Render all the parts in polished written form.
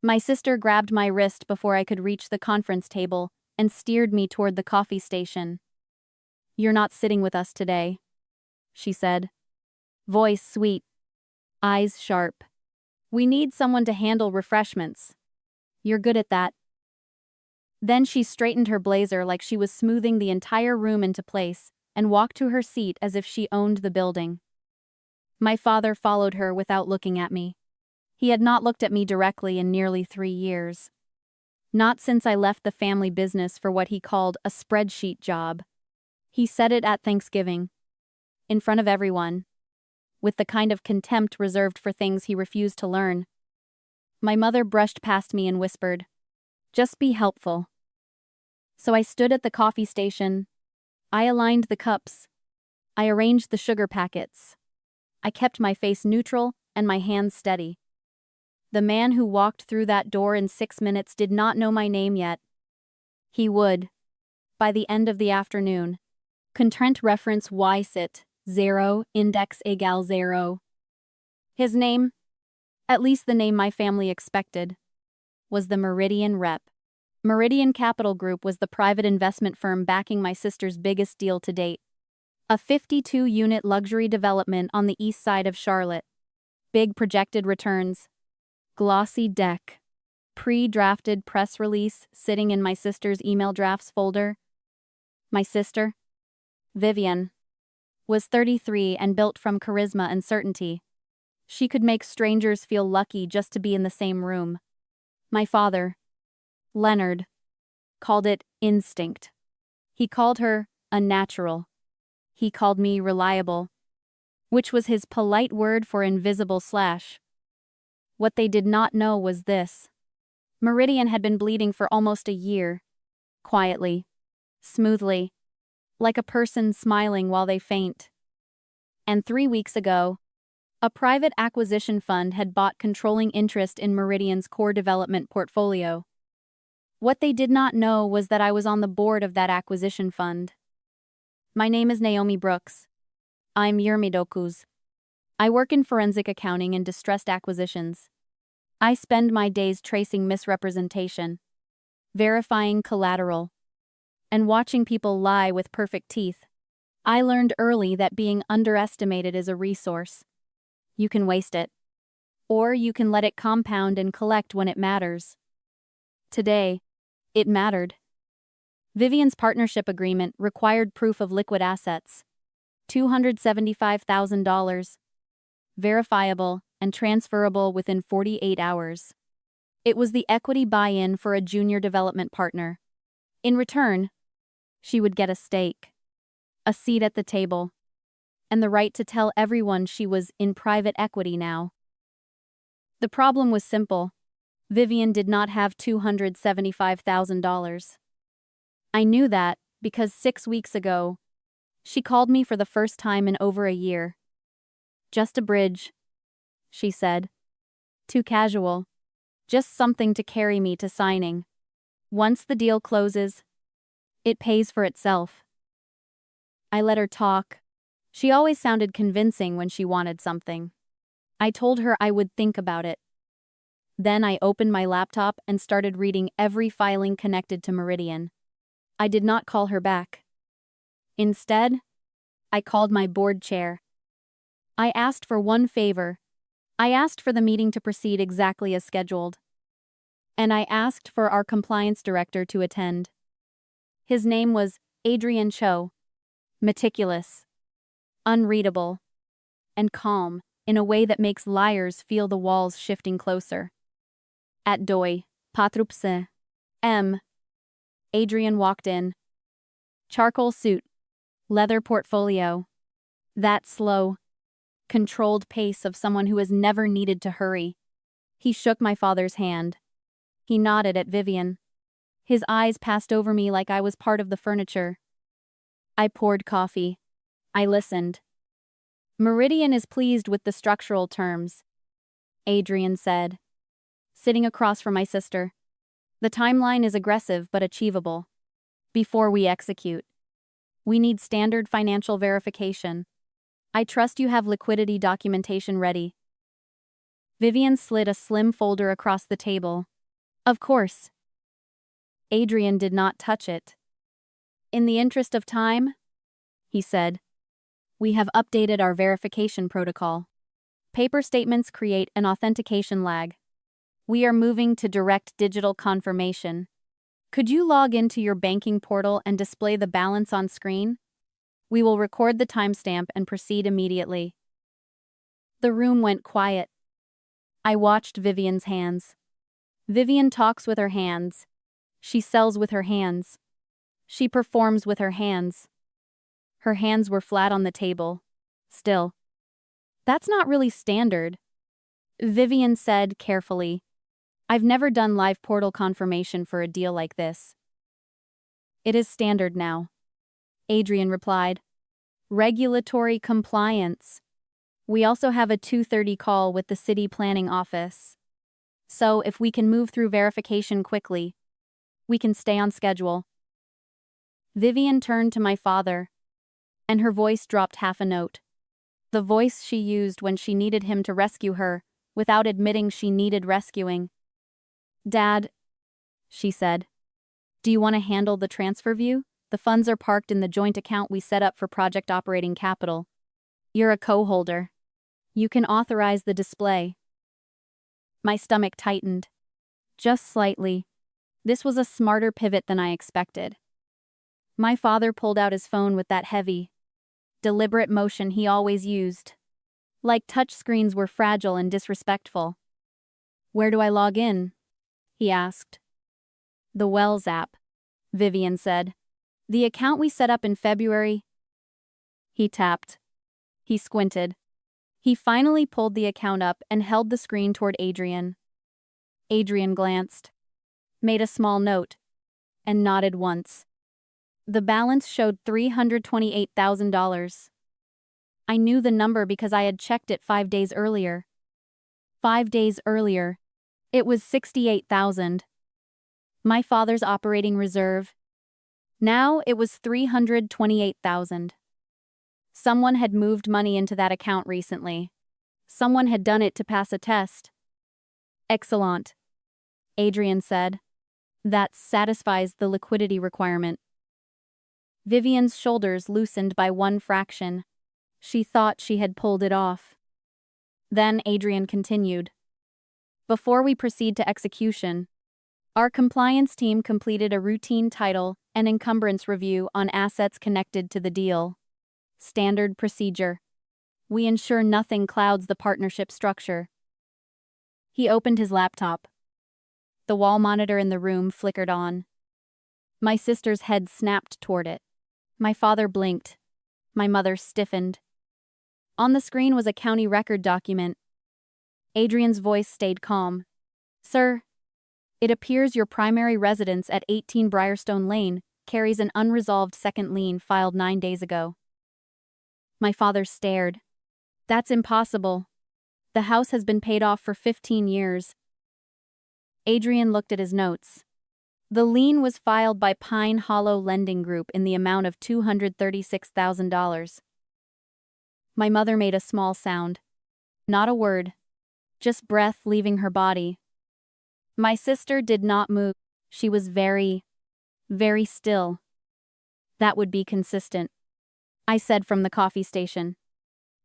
My sister grabbed my wrist before I could reach the conference table and steered me toward the coffee station. "You're not sitting with us today," she said. Voice sweet, eyes sharp. "We need someone to handle refreshments. You're good at that." Then she straightened her blazer like she was smoothing the entire room into place and walked to her seat as if she owned the building. My father followed her without looking at me. He had not looked at me directly in nearly 3 years. Not since I left the family business for what he called a spreadsheet job. He said it at Thanksgiving, in front of everyone, with the kind of contempt reserved for things he refused to learn. My mother brushed past me and whispered, "Just be helpful." So I stood at the coffee station. I aligned the cups. I arranged the sugar packets. I kept my face neutral and my hands steady. The man who walked through that door in 6 minutes did not know my name yet. He would, by the end of the afternoon. Content reference Y sit, 0, index egal 0. His name, at least the name my family expected, was the Meridian Rep. Meridian Capital Group was the private investment firm backing my sister's biggest deal to date. A 52-unit luxury development on the east side of Charlotte. Big projected returns. Glossy deck. Pre-drafted press release sitting in my sister's email drafts folder. My sister, Vivian, was 33 and built from charisma and certainty. She could make strangers feel lucky just to be in the same room. My father, Leonard, called it instinct. He called her a natural. He called me reliable, which was his polite word for invisible slash. What they did not know was this. Meridian had been bleeding for almost a year. Quietly. Smoothly. Like a person smiling while they faint. And 3 weeks ago, a private acquisition fund had bought controlling interest in Meridian's core development portfolio. What they did not know was that I was on the board of that acquisition fund. My name is Naomi Brooks. I'm Yurmidokuz. I work in forensic accounting and distressed acquisitions. I spend my days tracing misrepresentation, verifying collateral, and watching people lie with perfect teeth. I learned early that being underestimated is a resource. You can waste it, or you can let it compound and collect when it matters. Today, it mattered. Vivian's partnership agreement required proof of liquid assets. $275,000. Verifiable and transferable within 48 hours. It was the equity buy-in for a junior development partner. In return, she would get a stake, a seat at the table, and the right to tell everyone she was in private equity now. The problem was simple. Vivian did not have $275,000. I knew that because 6 weeks ago, she called me for the first time in over a year. "Just a bridge," she said. "Too casual. Just something to carry me to signing. Once the deal closes, it pays for itself." I let her talk. She always sounded convincing when she wanted something. I told her I would think about it. Then I opened my laptop and started reading every filing connected to Meridian. I did not call her back. Instead, I called my board chair. I asked for one favor. I asked for the meeting to proceed exactly as scheduled. And I asked for our compliance director to attend. His name was Adrian Cho. Meticulous, unreadable, and calm in a way that makes liars feel the walls shifting closer. At Doi, Patrupse, M. Adrian walked in. Charcoal suit, leather portfolio. That slow, controlled pace of someone who has never needed to hurry. He shook my father's hand. He nodded at Vivian. His eyes passed over me like I was part of the furniture. I poured coffee. I listened. "Meridian is pleased with the structural terms," Adrian said, sitting across from my sister. "The timeline is aggressive but achievable. Before we execute, we need standard financial verification. I trust you have liquidity documentation ready." Vivian slid a slim folder across the table. Of course. Adrian did not touch it. In the interest of time, he said, we have updated our verification protocol. Paper statements create an authentication lag. We are moving to direct digital confirmation. Could you log into your banking portal and display the balance on screen? We will record the timestamp and proceed immediately. The room went quiet. I watched Vivian's hands. Vivian talks with her hands. She sells with her hands. She performs with her hands. Her hands were flat on the table. Still. That's not really standard. Vivian said carefully. I've never done live portal confirmation for a deal like this. It is standard now. Adrian replied. Regulatory compliance. We also have a 2:30 call with the city planning office. So if we can move through verification quickly, we can stay on schedule. Vivian turned to my father, and her voice dropped half a note. The voice she used when she needed him to rescue her, without admitting she needed rescuing. Dad, she said, do you want to handle the transfer view? The funds are parked in the joint account we set up for project operating capital. You're a co-holder. You can authorize the display. My stomach tightened. Just slightly. This was a smarter pivot than I expected. My father pulled out his phone with that heavy, deliberate motion he always used. Like touchscreens were fragile and disrespectful. Where do I log in? He asked. The Wells app, Vivian said. The account we set up in February. He tapped. He squinted. He finally pulled the account up and held the screen toward Adrian. Adrian glanced, made a small note, and nodded once. The balance showed $328,000. I knew the number because I had checked it 5 days earlier. 5 days earlier, it was $68,000. My father's operating reserve. Now it was $328,000. Someone had moved money into that account recently. Someone had done it to pass a test. Excellent, Adrian said. That satisfies the liquidity requirement. Vivian's shoulders loosened by 1 fraction. She thought she had pulled it off. Then Adrian continued. Before we proceed to execution, our compliance team completed a routine title and encumbrance review on assets connected to the deal. Standard procedure. We ensure nothing clouds the partnership structure. He opened his laptop. The wall monitor in the room flickered on. My sister's head snapped toward it. My father blinked. My mother stiffened. On the screen was a county record document. Adrian's voice stayed calm. Sir, it appears your primary residence at 18 Briarstone Lane carries an unresolved second lien filed 9 days ago. My father stared. That's impossible. The house has been paid off for 15 years. Adrian looked at his notes. The lien was filed by Pine Hollow Lending Group in the amount of $236,000. My mother made a small sound. Not a word. Just breath leaving her body. My sister did not move. She was very, very still. That would be consistent, I said from the coffee station.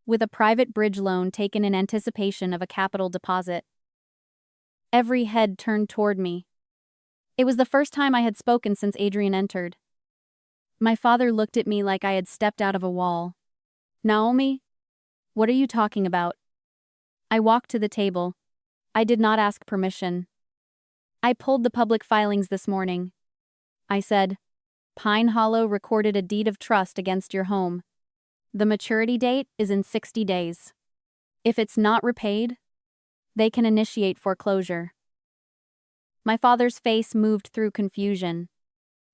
With a private bridge loan taken in anticipation of a capital deposit. Every head turned toward me. It was the first time I had spoken since Adrian entered. My father looked at me like I had stepped out of a wall. Naomi? What are you talking about? I walked to the table. I did not ask permission. I pulled the public filings this morning. I said, Pine Hollow recorded a deed of trust against your home. The maturity date is in 60 days. If it's not repaid, they can initiate foreclosure. My father's face moved through confusion,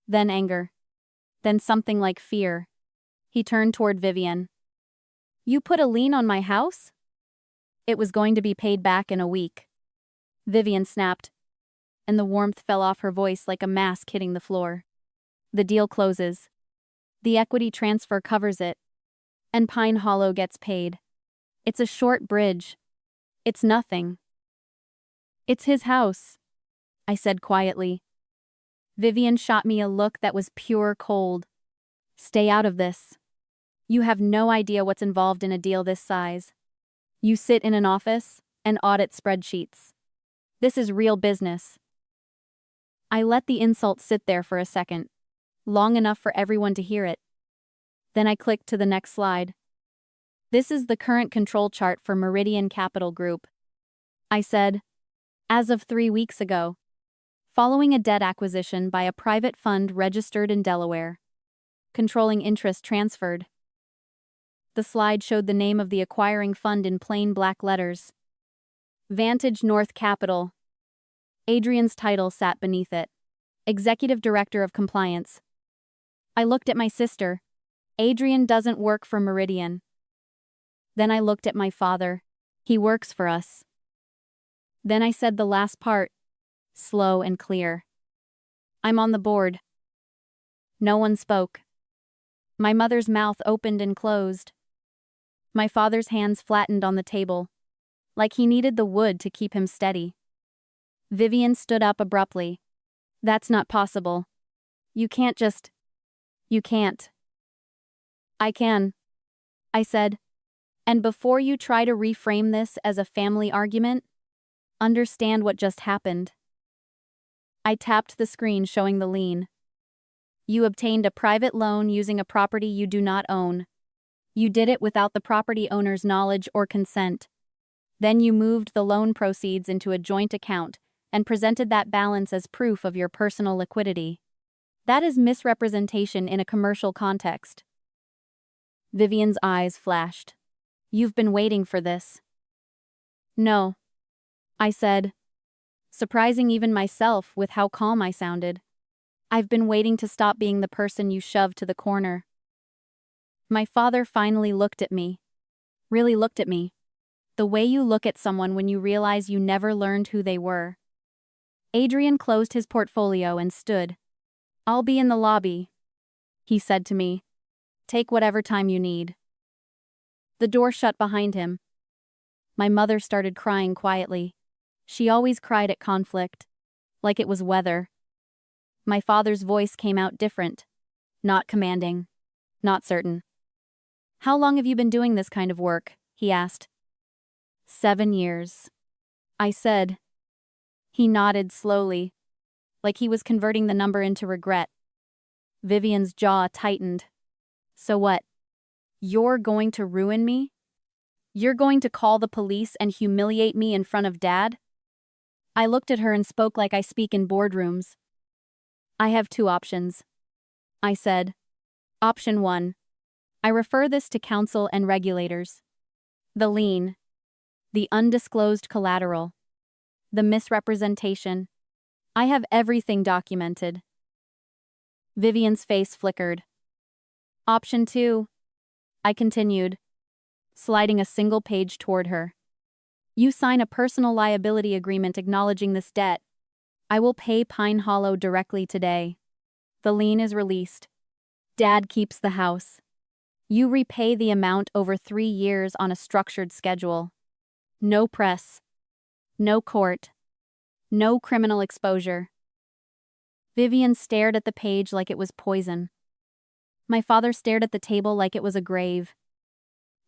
then anger, then something like fear. He turned toward Vivian. You put a lien on my house? It was going to be paid back in a week. Vivian snapped, and the warmth fell off her voice like a mask hitting the floor. The deal closes. The equity transfer covers it, and Pine Hollow gets paid. It's a short bridge. It's nothing. It's his house, I said quietly. Vivian shot me a look that was pure cold. Stay out of this. You have no idea what's involved in a deal this size. You sit in an office and audit spreadsheets. This is real business. I let the insult sit there for a second, long enough for everyone to hear it. Then I clicked to the next slide. This is the current control chart for Meridian Capital Group, I said, as of 3 weeks ago, following a debt acquisition by a private fund registered in Delaware. Controlling interest transferred. The slide showed the name of the acquiring fund in plain black letters. Vantage North Capital. Adrian's title sat beneath it. Executive Director of Compliance. I looked at my sister. Adrian doesn't work for Meridian. Then I looked at my father. He works for us. Then I said the last part, slow and clear. I'm on the board. No one spoke. My mother's mouth opened and closed. My father's hands flattened on the table, like he needed the wood to keep him steady. Vivian stood up abruptly. That's not possible. You can't. I can, I said. And before you try to reframe this as a family argument, understand what just happened. I tapped the screen showing the lien. You obtained a private loan using a property you do not own. You did it without the property owner's knowledge or consent. Then you moved the loan proceeds into a joint account and presented that balance as proof of your personal liquidity. That is misrepresentation in a commercial context. Vivian's eyes flashed. You've been waiting for this. No, I said, surprising even myself with how calm I sounded. I've been waiting to stop being the person you shoved to the corner. My father finally looked at me. Really looked at me. The way you look at someone when you realize you never learned who they were. Adrian closed his portfolio and stood. I'll be in the lobby, he said to me. Take whatever time you need. The door shut behind him. My mother started crying quietly. She always cried at conflict, like it was weather. My father's voice came out different, not commanding, not certain. How long have you been doing this kind of work? He asked. 7 years, I said. He nodded slowly, like he was converting the number into regret. Vivian's jaw tightened. So what? You're going to ruin me? You're going to call the police and humiliate me in front of Dad? I looked at her and spoke like I speak in boardrooms. I have 2 options, I said. Option 1. I refer this to counsel and regulators. The lien. The undisclosed collateral. The misrepresentation. I have everything documented. Vivian's face flickered. Option 2. I continued, sliding a single page toward her. You sign a personal liability agreement acknowledging this debt. I will pay Pine Hollow directly today. The lien is released. Dad keeps the house. You repay the amount over 3 years on a structured schedule. No press. No court. No criminal exposure. Vivian stared at the page like it was poison. My father stared at the table like it was a grave.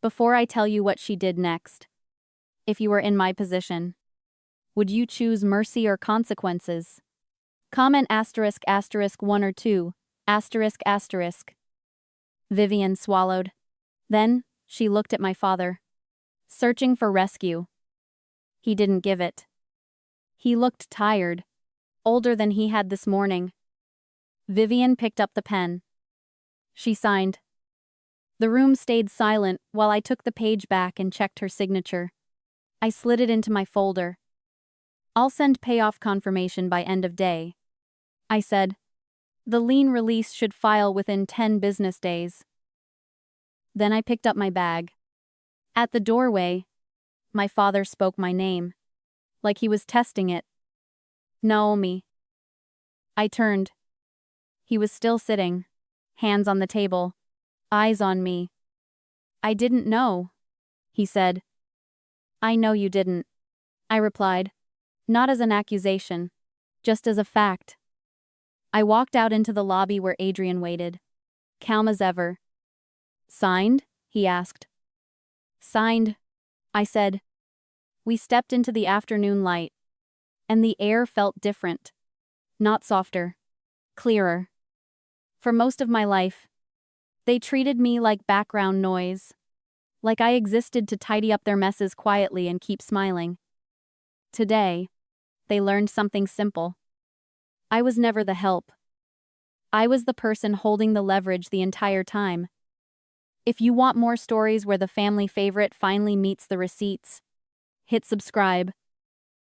Before I tell you what she did next, if you were in my position, would you choose mercy or consequences? Comment **** 1 or 2, ****. Vivian swallowed. Then, she looked at my father. Searching for rescue. He didn't give it. He looked tired. Older than he had this morning. Vivian picked up the pen. She signed. The room stayed silent while I took the page back and checked her signature. I slid it into my folder. I'll send payoff confirmation by end of day, I said. The lien release should file within 10 business days. Then I picked up my bag. At the doorway, my father spoke my name, like he was testing it. Naomi. I turned. He was still sitting, hands on the table, eyes on me. I didn't know, he said. I know you didn't, I replied. Not as an accusation, just as a fact. I walked out into the lobby where Adrian waited, calm as ever. Signed? He asked. Signed, I said. We stepped into the afternoon light, and the air felt different. Not softer, clearer. For most of my life, they treated me like background noise, like I existed to tidy up their messes quietly and keep smiling. Today, they learned something simple. I was never the help. I was the person holding the leverage the entire time. If you want more stories where the family favorite finally meets the receipts, hit subscribe.